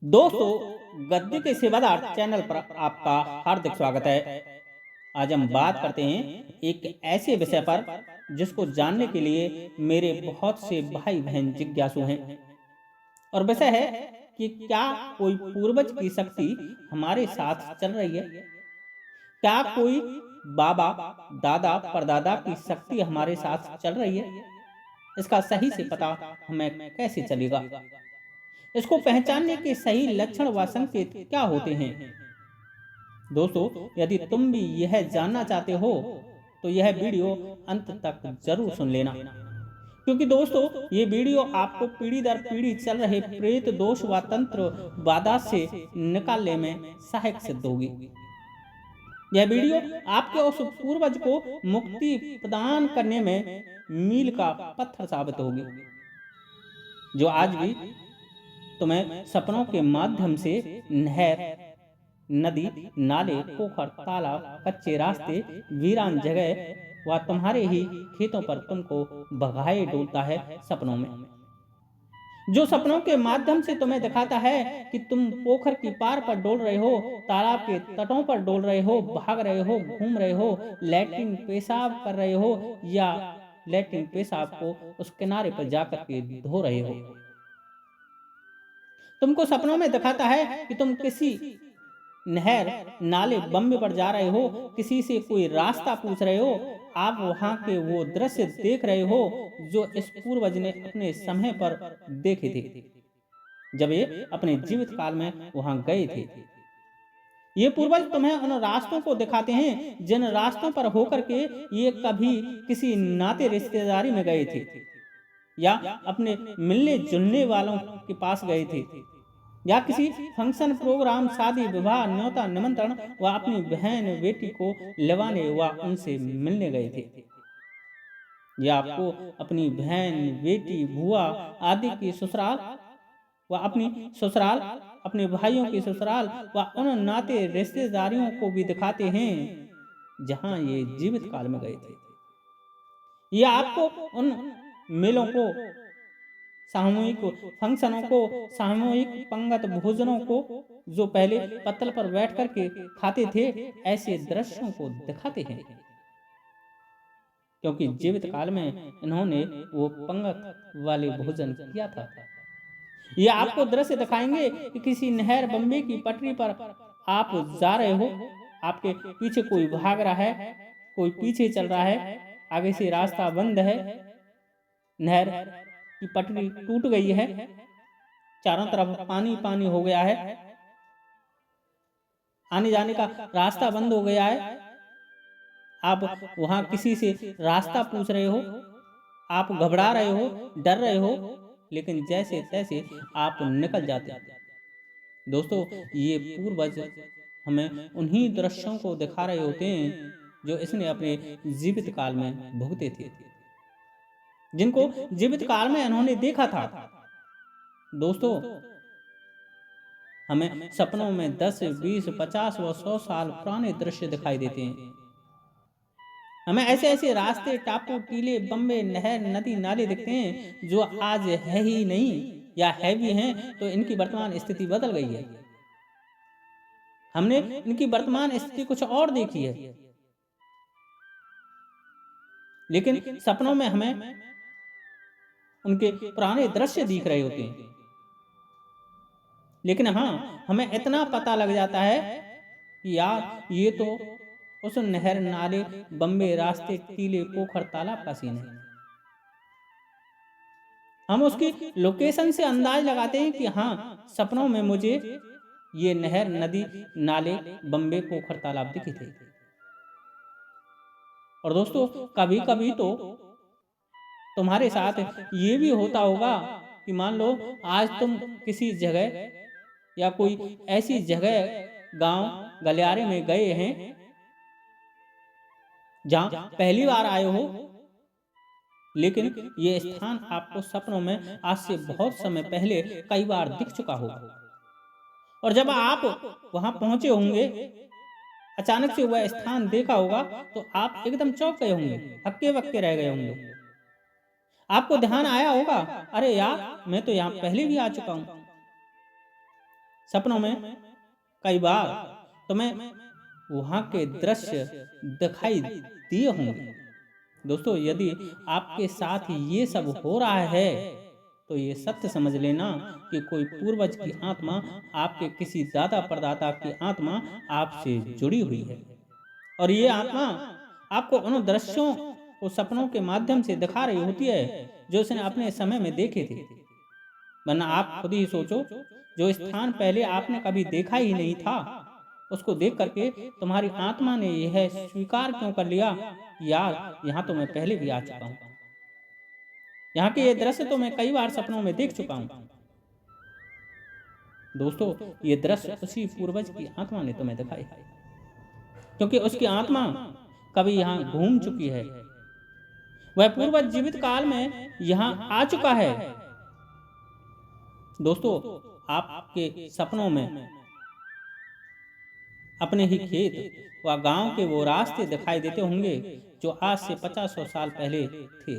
दोस्तों, गद्दी के सेवादार चैनल पर आपका हार्दिक स्वागत है। आज हम बात करते हैं एक ऐसे विषय पर जिसको जानने के लिए मेरे बहुत से भाई बहन जिज्ञासु हैं। और विषय है कि क्या कोई पूर्वज की शक्ति हमारे साथ चल रही है? क्या कोई बाबा, दादा, परदादा की शक्ति हमारे साथ चल रही है? इसका सही से पता हमें कैसे चलेगा? इसको पहचानने के सही लक्षण व संकेत क्या होते हैं? दोस्तों, यदि तुम भी यह जानना चाहते हो तो यह वीडियो अंत तक जरूर सुन लेना, क्योंकि दोस्तों ये वीडियो आपको पीढ़ी दर पीढ़ी चल रहे प्रेत दोष व तंत्र बाधा से निकालने में सहायक सिद्ध होगी। यह वीडियो आपके उस पूर्वज को मुक्ति प्रदान करने में मील का पत्थर साबित होगी, जो आज भी तुम्हें सपनों के माध्यम से नहर, नदी, नाले, पोखर, तालाब, कच्चे रास्ते, वीरान जगह व तुम्हारे ही खेतों पर तुमको भगाए डोलता है सपनों में। जो सपनों के माध्यम से तुम्हें दिखाता है कि तुम पोखर की पार पर डोल रहे हो, तालाब के तटों पर डोल रहे हो, भाग रहे हो, घूम रहे हो, लैट्रिन पेशाब कर रहे हो या लैट्रिन पेशाब को उस किनारे पर जाकर के धो रहे हो। तुमको सपनों में दिखाता है कि तुम किसी नहर, नाले, बम्बे पर जा रहे हो, किसी से कोई रास्ता पूछ रहे हो, आप वहां के वो दृश्य देख रहे हो जो इस पूर्वज ने अपने समय पर देखे थे, जब ये अपने जीवित काल में वहां गए थे। ये पूर्वज तुम्हें उन रास्तों को दिखाते हैं जिन रास्तों पर होकर के ये कभी किसी नाते रिश्तेदारी में गए थे, या अपने मिलने जुलने वालों के पास गए थे, या किसी फंक्शन, प्रोग्राम, शादी, विवाह, न्योता, निमंत्रण व अपनी बहन बेटी को लेवाने व उनसे मिलने गए थे, या आपको अपनी बहन, बेटी, बुआ आदि की ससुराल व अपनी ससुराल, अपने भाइयों की ससुराल व उन नाते रिश्तेदारियों को भी दिखाते हैं जहां ये जीवित काल में गए थे। ये आपको उन मेलों को, सामूहिक फंक्शनों को, सामूहिक पंगत भोजनों को, जो पहले पत्तल पर बैठ करके खाते थे, ऐसे दृश्यों को दिखाते हैं, क्योंकि जीवित काल में इन्होंने वो पंगत वाले भोजन किया था। ये आपको दृश्य दिखाएंगे कि किसी नहर, बम्बे की पटरी पर आप जा रहे हो, आपके पीछे कोई भाग रहा है, कोई पीछे चल रहा है, आगे से रास्ता बंद है, नहर की पटरी टूट गई है, चारों तरफ पानी पानी हो गया है, आने जाने का रास्ता बंद हो गया है, आप वहां किसी से रास्ता पूछ रहे हो, आप घबरा रहे हो, डर रहे हो, लेकिन जैसे तैसे आप निकल जाते हैं। दोस्तों, ये पूर्वज हमें उन्हीं दृश्यों को दिखा रहे होते हैं जो इसने अपने जीवित काल में भुगते थे, जिनको जीवित काल में इन्होंने देखा था। दोस्तों, हमें सपनों में 10, 20, 50 व 100 साल पुराने दृश्य दिखाई देते हैं। हमें ऐसे ऐसे रास्ते, टापू, टीले, बम्बे, नहर, नदी, नाले दिखते हैं जो आज है ही नहीं, या है भी हैं तो इनकी वर्तमान स्थिति बदल गई है। हमने इनकी वर्तमान स्थिति कुछ और देखी है, लेकिन सपनों में हमें उनके पुराने दृश्य दिख रहे होते हैं। लेकिन हाँ, हमें इतना पता लग जाता है कि यार ये तो उस नहर, नाले, बम्बे, रास्ते, टीले, पोखर, तालाब का सीन है। हम उसकी लोकेशन से अंदाज लगाते हैं कि हाँ, सपनों में मुझे ये नहर, नदी, नाले, बम्बे, पोखर, तालाब दिखे थे। और दोस्तों, कभी कभी तो तुम्हारे साथ ये भी होता होगा कि मान लो आज तुम किसी जगह या कोई ऐसी जगह, गांव, गलियारे में गए हैं जहां पहली बार आए हो, लेकिन ये स्थान आपको सपनों में आज से बहुत समय पहले कई बार दिख चुका हो। और जब आप वहां पहुंचे होंगे, अचानक से वह स्थान देखा होगा, तो आप एकदम चौंक गए होंगे, हक्के बक्के रह गए होंगे। आपको ध्यान आया होगा, अरे यार, मैं तो यहाँ पहले भी आ चुका हूं। सपनों में कई बार तुम्हें वहां के दृश्य दिखाई दिए होंगे। दोस्तों, यदि आपके साथ ये सब हो रहा है तो ये सत्य समझ लेना कि कोई पूर्वज की आत्मा, आपके किसी दादा परदादा की आत्मा आपसे जुड़ी हुई है। और ये आत्मा आपको उन दृश्यों को सपनों के माध्यम से दिखा रही होती है जो उसने अपने समय में देखे थे। वरना आप खुद ही सोचो, जो स्थान पहले आपने कभी देखा ही नहीं था, उसको देख करके तुम्हारी आत्मा ने यह स्वीकार क्यों कर लिया कि यार, यहाँ तो मैं पहले भी आ चुका हूँ, यहाँ के ये दृश्य तो मैं कई बार सपनों में देख चुका हूँ। दोस्तों, ये दृश्य उसी पूर्वज की आत्मा ने तुम्हें दिखाई, क्योंकि उसकी आत्मा कभी यहाँ घूम चुकी है। वह पूर्वज जीवित काल में यहाँ आ चुका है। दोस्तों, आपके सपनों में अपने ही खेत व गांव के वो रास्ते दिखाई देते होंगे जो आज से 50 साल पहले थे।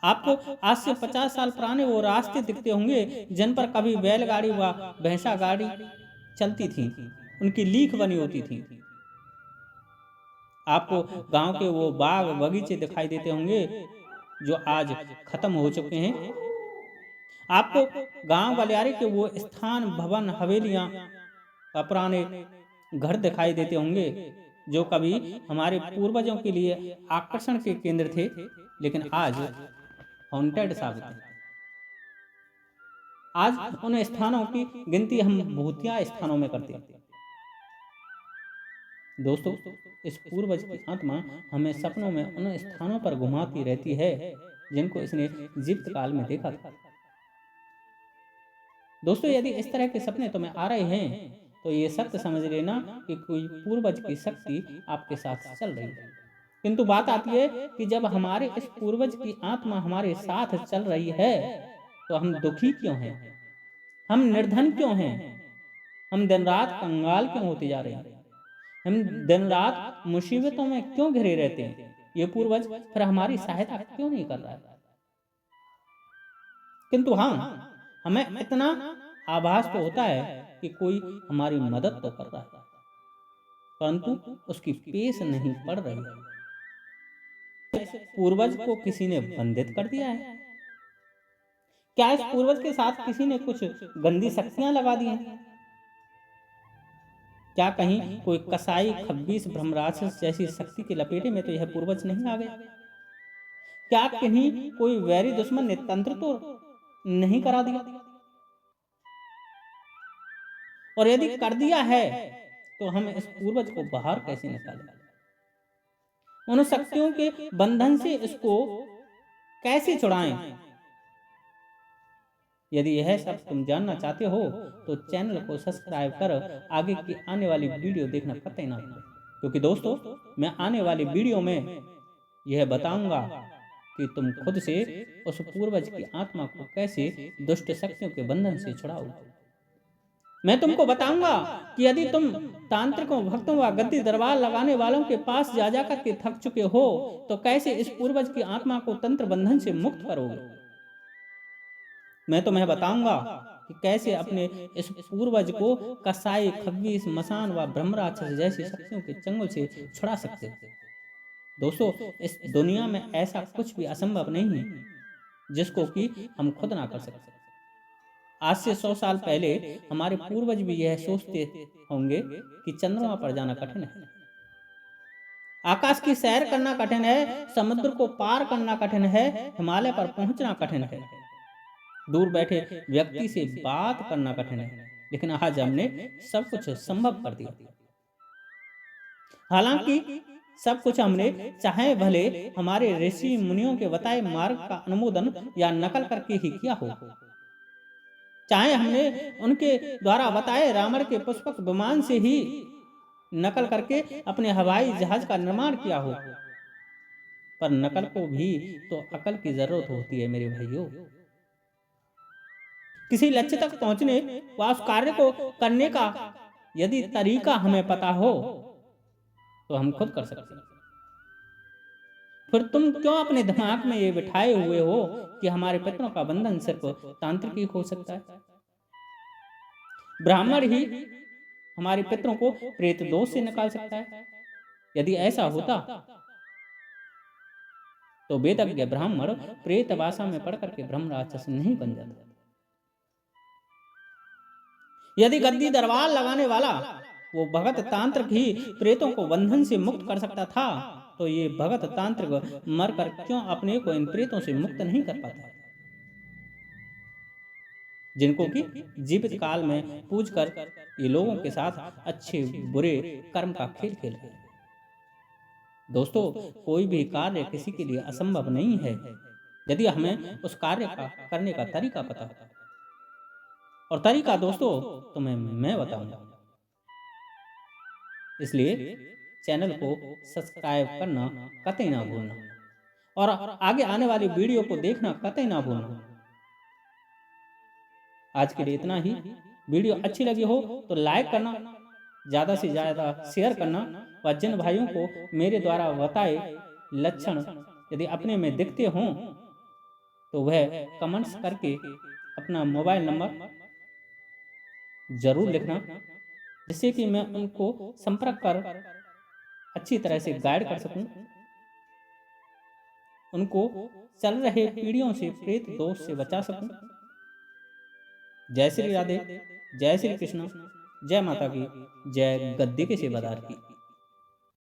आपको आज से 50 साल पुराने वो रास्ते दिखते होंगे जिन पर कभी बैलगाड़ी व भैंसा गाड़ी चलती थी, उनकी लीक बनी होती थी। आपको गांव के वो बाग बगीचे दिखाई देते होंगे जो आज खत्म हो चुके हैं। आपको गांव गलियारे के वो स्थान, भवन, हवेलियां, पुराने घर दिखाई देते होंगे जो कभी हमारे पूर्वजों के लिए आकर्षण के केंद्र थे, लेकिन आज हॉन्टेड साबित है। आज उन स्थानों की गिनती हम भूतिया स्थानों में करते हैं। दोस्तों, इस पूर्वज की आत्मा हमें सपनों में उन स्थानों पर घुमाती रहती है जिनको इसने जीवित काल में देखा था। दोस्तों, यदि इस तरह के सपने तुम्हें आ रहे हैं तो ये सत्य समझ लेना कि कोई पूर्वज की शक्ति आपके साथ चल रही है। किंतु बात आती है कि जब हमारे इस पूर्वज की आत्मा हमारे साथ चल रही है तो हम दुखी क्यों हैं, हम निर्धन क्यों हैं, हम दिन रात कंगाल क्यों होते जा रहे हैं, हम दिन रात मुसीबतों में क्यों घिरे रहते हैं। ये पूर्वज फिर हमारी सहायता क्यों नहीं कर रहा है। किंतु हमें इतना आभास तो होता है कि कोई हमारी मदद तो कर रहा है, परंतु उसकी पेश नहीं पड़ रही है। पूर्वज को किसी ने बंधित कर दिया है क्या? इस पूर्वज के साथ किसी ने कुछ गंदी शक्तियां लगा दी हैं क्या? कहीं कोई कसाई, खब्बीस, ब्रह्मराक्षस जैसी शक्ति के लपेटे में तो यह पूर्वज नहीं आ गया क्या? कहीं कोई वैरी दुश्मन ने तंत्र तो नहीं करा दिया? और यदि कर दिया है तो हम इस पूर्वज को बाहर कैसे निकालें? उन शक्तियों के बंधन से इसको कैसे छुड़ाएं? यदि यह सब तुम जानना चाहते हो तो चैनल को सब्सक्राइब कर आगे की आने वाली वीडियो देखना कतई ना भूलें, क्योंकि दोस्तों, मैं आने वाली वीडियो में यह बताऊंगा कि तुम खुद से उस पूर्वज की आत्मा को कैसे दुष्ट शक्तियों के बंधन से छुड़ाओ। मैं तुमको बताऊंगा कि यदि तुम तांत्रिकों, भक्तों व गद्दी दरबार लगाने वालों के पास जा जाकर के थक चुके हो तो कैसे इस पूर्वज की आत्मा को तंत्र बंधन से मुक्त करोगे। मैं तुम्हें बताऊंगा कि कैसे अपने इस पूर्वज को कसाई, खब्बीस, मसान व ब्रह्मराक्षस जैसी शक्तियों के चंगुल से छुड़ा सकते हो। दोस्तों, इस दुनिया में ऐसा कुछ भी असंभव नहीं है जिसको कि हम खुद ना कर सकते। आज से 100 साल पहले हमारे पूर्वज भी यह सोचते होंगे कि चंद्रमा पर जाना कठिन है, आकाश की सैर करना कठिन है, समुद्र को पार करना कठिन है, हिमालय पर पहुंचना कठिन है, दूर बैठे व्यक्ति से बात करना कठिन है, लेकिन आज हमने सब कुछ संभव कर दिया। हालांकि सब कुछ हमने चाहे भले हमारे ऋषि मुनियों के बताए मार्ग का अनुमोदन या नकल करके ही किया हो, चाहे हमने उनके द्वारा बताए रावण के पुष्पक विमान से ही नकल करके अपने हवाई जहाज का निर्माण किया हो, पर नकल को भी तो अकल की जरूरत होती है मेरे भाइयों। किसी लक्ष्य तक पहुंचने व उस कार्य को करने का यदि तरीका हमें पता हो तो हम खुद कर सकते हैं। फिर तुम क्यों अपने दिमाग में ये बिठाए हुए हो कि हमारे पितरों का बंधन सिर्फ तांत्रिक ही हो सकता है? ब्राह्मण ही हमारे पितरों को प्रेत दोष से निकाल सकता है। यदि ऐसा होता तो वेदज्ञ ब्राह्मण प्रेत भाषा में पढ़ करके ब्रह्म राक्षस नहीं बन जाता। यदि गद्दी दरबार लगाने वाला वो भगत तांत्रिक ही प्रेतों को बंधन से मुक्त कर सकता था, तो ये भगत तांत्रिक मरकर क्यों अपने को इन प्रेतों से मुक्त नहीं कर पाता, जिनको कि जीवित काल में पूज कर ये लोगों के साथ अच्छे बुरे कर्म का खेल खेल रहे हैं। दोस्तों, कोई भी कार्य किसी के लिए असंभव नहीं है, यदि हमें उस कार्य का करने का तरीका पता हो। और तरीका दोस्तों तुम्हें मैं बताऊंगा, इसलिए चैनल को सब्सक्राइब करना कतई ना भूलना और आगे आने वाली वीडियो को देखना कतई ना भूलना। आज के लिए इतना ही। वीडियो अच्छी लगी हो तो लाइक करना, ज़्यादा से ज़्यादा शेयर करना व जिन भाइयों को मेरे द्वारा बताए लक्षण यदि अपने में दिखते हों तो वह कमेंट्स करके अपना मोबाइल नंबर जरूर लिखना, जिससे कि मैं उनको संपर्क कर अच्छी तरह से गाइड कर सकूं, उनको चल रहे पीढ़ियों से प्रेत दोष से बचा सकूं। जय श्री राधे, जय श्री कृष्ण, जय माता की, जय गद्दी के सेवादार की।